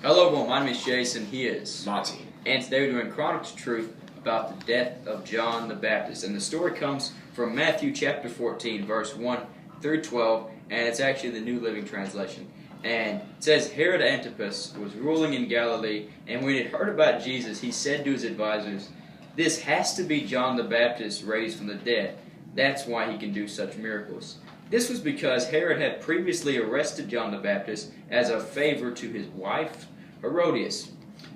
Hello everyone, my name is Jason, he is Monty. And today we're doing Chronicles Truth about the death of John the Baptist. And the story comes from Matthew chapter 14, verse 1 through 12, and it's actually the New Living Translation. And it says, Herod Antipas was ruling in Galilee, and when he had heard about Jesus, he said to his advisors, "This has to be John the Baptist raised from the dead. That's why he can do such miracles." This was because Herod had previously arrested John the Baptist as a favor to his wife, Herodias,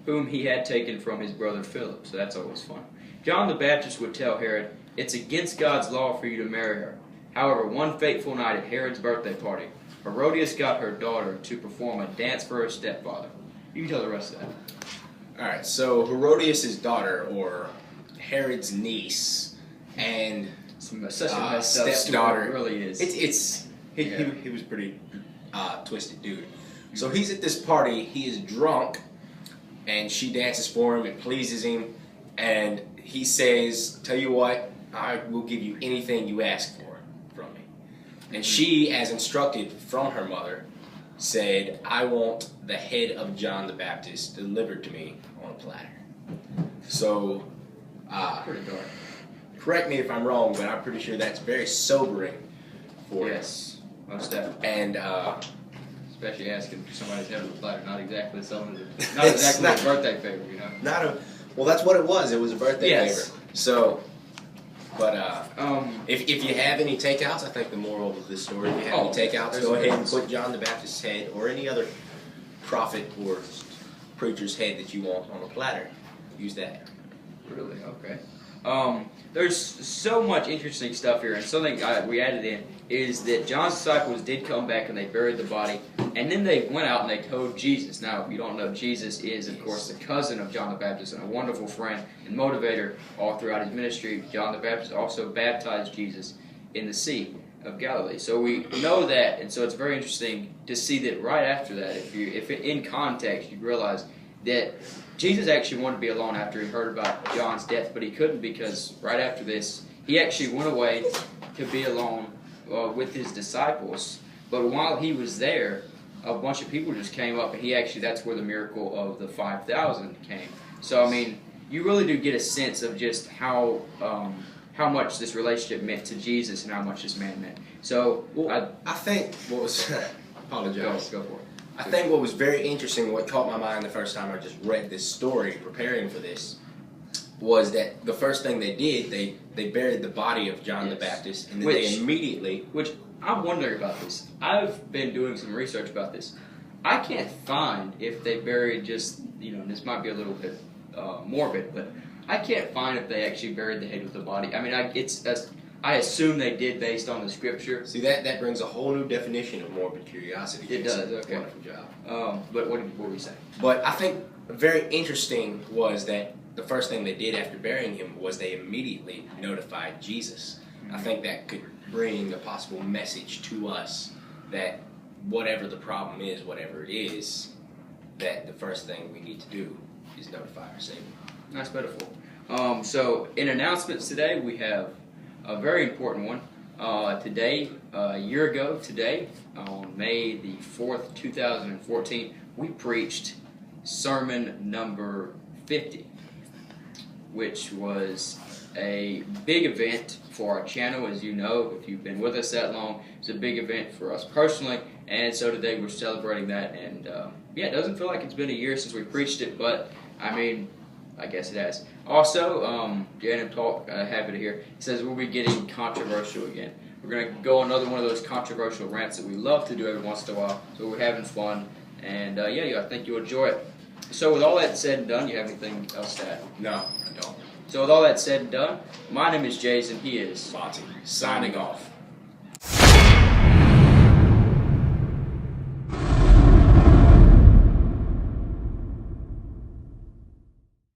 whom he had taken from his brother Philip. So that's always fun. John the Baptist would tell Herod, "It's against God's law for you to marry her." However, one fateful night at Herod's birthday party, Herodias got her daughter to perform a dance for her stepfather. You can tell the rest of that. Alright, so Herodias' daughter, or Herod's niece, and Such a messed up stepdaughter. story, it really is. He was pretty twisted dude. So he's at this party, he is drunk, and she dances for him and pleases him, and he says, "Tell you what, I will give you anything you ask for from me." And she, as instructed from her mother, said, "I want the head of John the Baptist delivered to me on a platter." So, Pretty dark. correct me if I'm wrong, but I'm pretty sure that's very sobering for him. Yes, most definitely. And Especially asking for somebody's head on the platter, not exactly not exactly a birthday favor, you know. Well, that's what it was. It was a birthday Yes. favor. So, but if you have any takeouts, I think the moral of this story, if you have any takeouts, go ahead and put John the Baptist's head or any other prophet or preacher's head that you want on a platter. Use that. Really? Okay. There's so much interesting stuff here, and something we added in is that John's disciples did come back and they buried the body, and then they went out and they told Jesus. Now, if you don't know, Jesus is, of course, the cousin of John the Baptist and a wonderful friend and motivator all throughout his ministry. John the Baptist also baptized Jesus in the Sea of Galilee. So we know that, and so it's very interesting to see that right after that, if in context, you realize that Jesus actually wanted to be alone after he heard about John's death, but he couldn't because right after this, he actually went away to be alone with his disciples. But while he was there, a bunch of people just came up, and that's where the miracle of the 5,000 came. So, I mean, you really do get a sense of just how much this relationship meant to Jesus and how much this man meant. So, I think what was apologize. Go for it. I think what was very interesting, what caught my mind the first time I just read this story, preparing for this, was that the first thing they did, they buried the body of John the Baptist, and then they immediately... Which, I'm wondering about this. I've been doing some research about this. I can't find if they buried just, this might be a little bit morbid, but I can't find if they actually buried the head with the body. I mean, I assume they did based on the scripture. See, that brings a whole new definition of morbid curiosity. It does, okay. Wonderful job. But what were we saying? But I think very interesting was that the first thing they did after burying him was they immediately notified Jesus. I think that could bring a possible message to us that whatever the problem is, whatever it is, that the first thing we need to do is notify our Savior. Nice metaphor. So in announcements today, we have a very important one. Today, a year ago today, on May the 4th, 2014, we preached sermon number 50, which was a big event for our channel. As you know, if you've been with us that long, it's a big event for us personally, and so today we're celebrating that. And it doesn't feel like it's been a year since we preached it, but I mean, I guess it has. Also, Janet Talk, happy to hear, says we'll be getting controversial again. We're going to go on another one of those controversial rants that we love to do every once in a while, so we're having fun, and I think you'll enjoy it. So with all that said and done, you have anything else to add? No, I don't. So with all that said and done, my name is Jason, he is Monty, signing off.